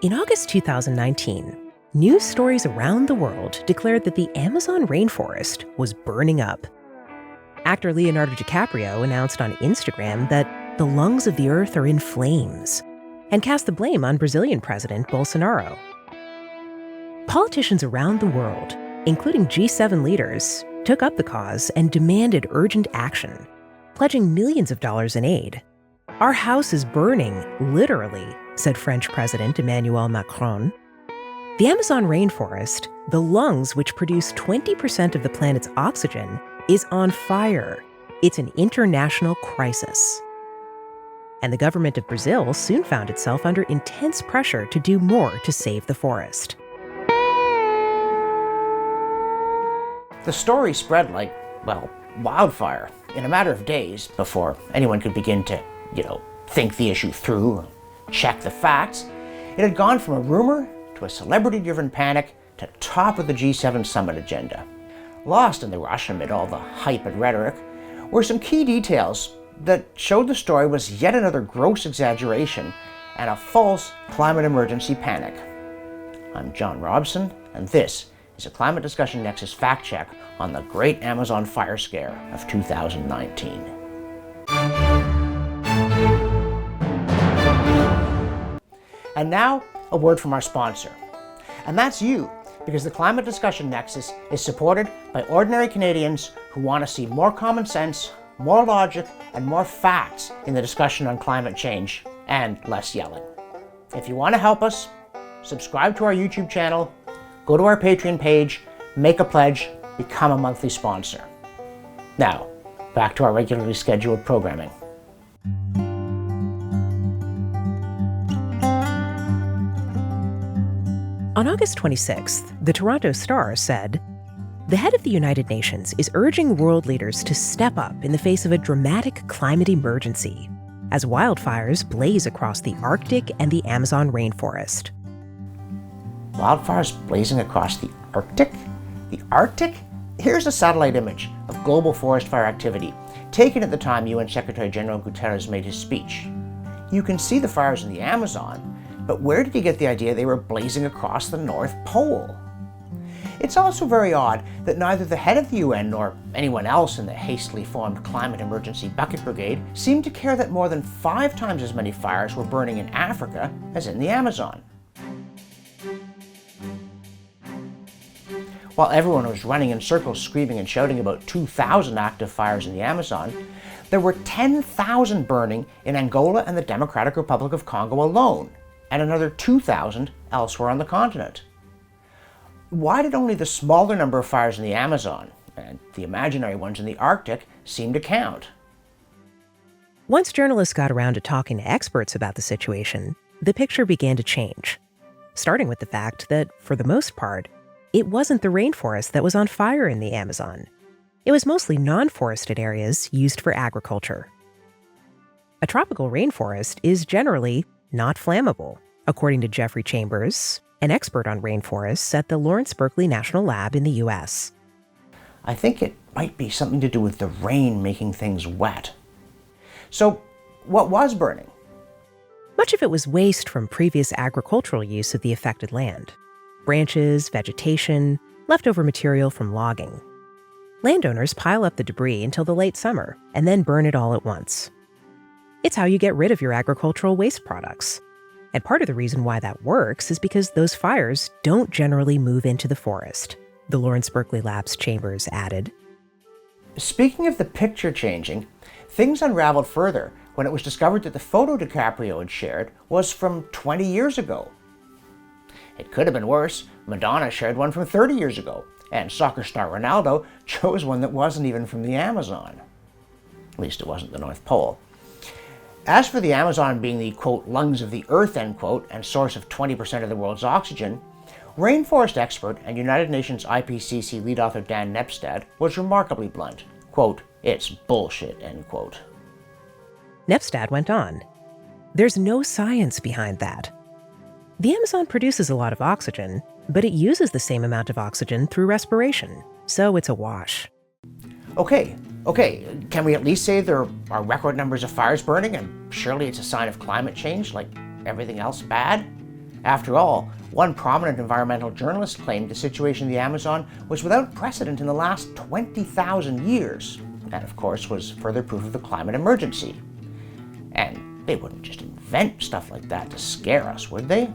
In August 2019, news stories around the world declared that the Amazon rainforest was burning up. Actor Leonardo DiCaprio announced on Instagram that the lungs of the earth are in flames and cast the blame on Brazilian President Bolsonaro. Politicians around the world, including G7 leaders, took up the cause and demanded urgent action, pledging millions of dollars in aid. "Our house is burning, literally," said French President Emmanuel Macron. The Amazon rainforest, the lungs which produce 20% of the planet's oxygen, is on fire. It's an international crisis. And the government of Brazil soon found itself under intense pressure to do more to save the forest. The story spread like, well, wildfire in a matter of days before anyone could begin to, think the issue through, check the facts. It had gone from a rumor to a celebrity-driven panic to top of the G7 summit agenda. Lost in the rush amid all the hype and rhetoric were some key details that showed the story was yet another gross exaggeration and a false climate emergency panic. I'm John Robson, and this is a Climate Discussion Nexus fact check on the Great Amazon Fire Scare of 2019. And now, a word from our sponsor. And that's you, because the Climate Discussion Nexus is supported by ordinary Canadians who want to see more common sense, more logic, and more facts in the discussion on climate change, and less yelling. If you want to help us, subscribe to our YouTube channel, go to our Patreon page, make a pledge, become a monthly sponsor. Now, back to our regularly scheduled programming. On August 26th, the Toronto Star said, "The head of the United Nations is urging world leaders to step up in the face of a dramatic climate emergency as wildfires blaze across the Arctic and the Amazon rainforest." Wildfires blazing across the Arctic? The Arctic? Here's a satellite image of global forest fire activity, taken at the time UN Secretary General Guterres made his speech. You can see the fires in the Amazon, but where did he get the idea they were blazing across the North Pole? It's also very odd that neither the head of the UN nor anyone else in the hastily formed Climate Emergency Bucket Brigade seemed to care that more than 5 times as many fires were burning in Africa as in the Amazon. While everyone was running in circles screaming and shouting about 2,000 active fires in the Amazon, there were 10,000 burning in Angola and the Democratic Republic of Congo alone, and another 2,000 elsewhere on the continent. Why did only the smaller number of fires in the Amazon, and the imaginary ones in the Arctic, seem to count? Once journalists got around to talking to experts about the situation, the picture began to change, starting with the fact that, for the most part, it wasn't the rainforest that was on fire in the Amazon. It was mostly non-forested areas used for agriculture. A tropical rainforest is generally not flammable, according to Jeffrey Chambers, an expert on rainforests at the Lawrence Berkeley National Lab in the US. I think it might be something to do with the rain making things wet. So, what was burning? Much of it was waste from previous agricultural use of the affected land. Branches, vegetation, leftover material from logging. Landowners pile up the debris until the late summer and then burn it all at once. It's how you get rid of your agricultural waste products. And part of the reason why that works is because those fires don't generally move into the forest, the Lawrence Berkeley Lab's Chambers added. Speaking of the picture changing, things unraveled further when it was discovered that the photo DiCaprio had shared was from 20 years ago. It could have been worse. Madonna shared one from 30 years ago, and soccer star Ronaldo chose one that wasn't even from the Amazon. At least it wasn't the North Pole. As for the Amazon being the, quote, lungs of the earth, end quote, and source of 20% of the world's oxygen, rainforest expert and United Nations IPCC lead author Dan Nepstad was remarkably blunt. Quote, "It's bullshit," end quote. Nepstad went on, "There's no science behind that. The Amazon produces a lot of oxygen, but it uses the same amount of oxygen through respiration, so it's a wash." Okay, Okay, can we at least say there are record numbers of fires burning, and surely it's a sign of climate change, like everything else bad? After all, one prominent environmental journalist claimed the situation in the Amazon was without precedent in the last 20,000 years, and of course was further proof of the climate emergency. And they wouldn't just invent stuff like that to scare us, would they?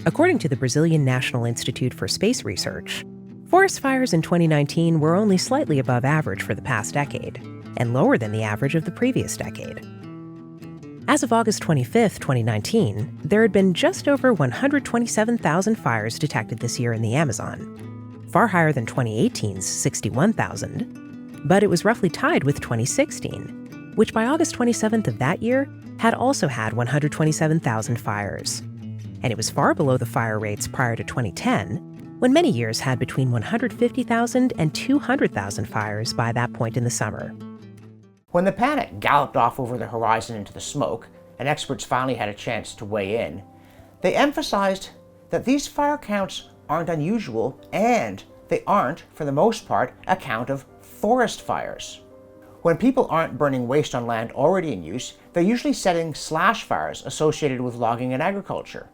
According to the Brazilian National Institute for Space Research, forest fires in 2019 were only slightly above average for the past decade, and lower than the average of the previous decade. As of August 25, 2019, there had been just over 127,000 fires detected this year in the Amazon, far higher than 2018's 61,000, but it was roughly tied with 2016, which by August 27th of that year had also had 127,000 fires. And it was far below the fire rates prior to 2010, when many years had between 150,000 and 200,000 fires by that point in the summer. When the panic galloped off over the horizon into the smoke, and experts finally had a chance to weigh in, they emphasized that these fire counts aren't unusual, and they aren't, for the most part, a count of forest fires. When people aren't burning waste on land already in use, they're usually setting slash fires associated with logging and agriculture.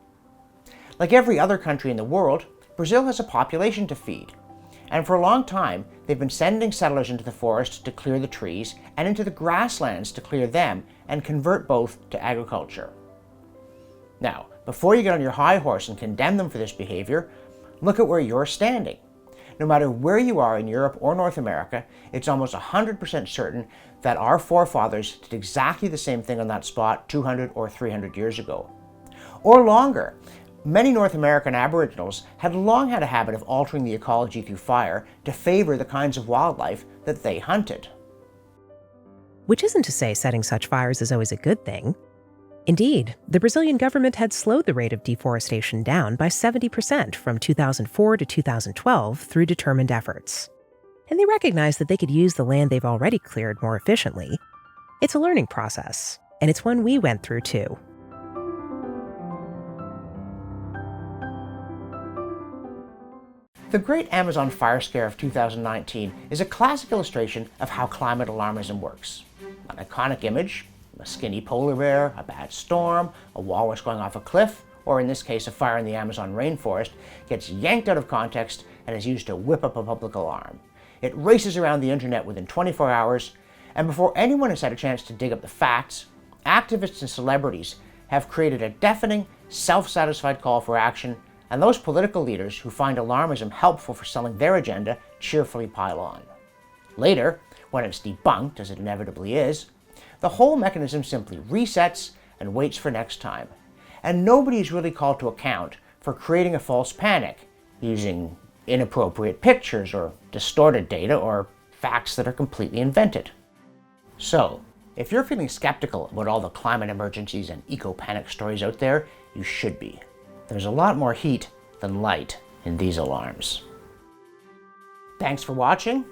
Like every other country in the world, Brazil has a population to feed, and for a long time they've been sending settlers into the forest to clear the trees and into the grasslands to clear them and convert both to agriculture. Now, before you get on your high horse and condemn them for this behavior, look at where you're standing. No matter where you are in Europe or North America, it's almost 100% certain that our forefathers did exactly the same thing on that spot 200 or 300 years ago. Or longer. Many North American Aboriginals had long had a habit of altering the ecology through fire to favor the kinds of wildlife that they hunted. Which isn't to say setting such fires is always a good thing. Indeed, the Brazilian government had slowed the rate of deforestation down by 70% from 2004 to 2012 through determined efforts. And they recognized that they could use the land they've already cleared more efficiently. It's a learning process, and it's one we went through too. The Great Amazon Fire Scare of 2019 is a classic illustration of how climate alarmism works. An iconic image, a skinny polar bear, a bad storm, a walrus going off a cliff, or in this case a fire in the Amazon rainforest, gets yanked out of context and is used to whip up a public alarm. It races around the internet within 24 hours, and before anyone has had a chance to dig up the facts, activists and celebrities have created a deafening, self-satisfied call for action, and those political leaders who find alarmism helpful for selling their agenda cheerfully pile on. Later, when it's debunked, as it inevitably is, the whole mechanism simply resets and waits for next time. And nobody is really called to account for creating a false panic, using inappropriate pictures or distorted data or facts that are completely invented. So, if you're feeling skeptical about all the climate emergencies and eco-panic stories out there, you should be. There's a lot more heat than light in these alarms. Thanks for watching.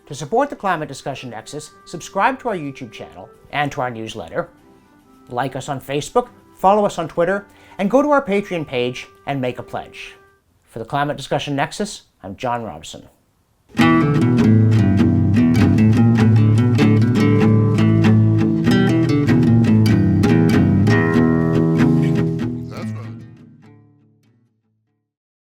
To support the Climate Discussion Nexus, subscribe to our YouTube channel and to our newsletter. Like us on Facebook, follow us on Twitter, and go to our Patreon page and make a pledge. For the Climate Discussion Nexus, I'm John Robson.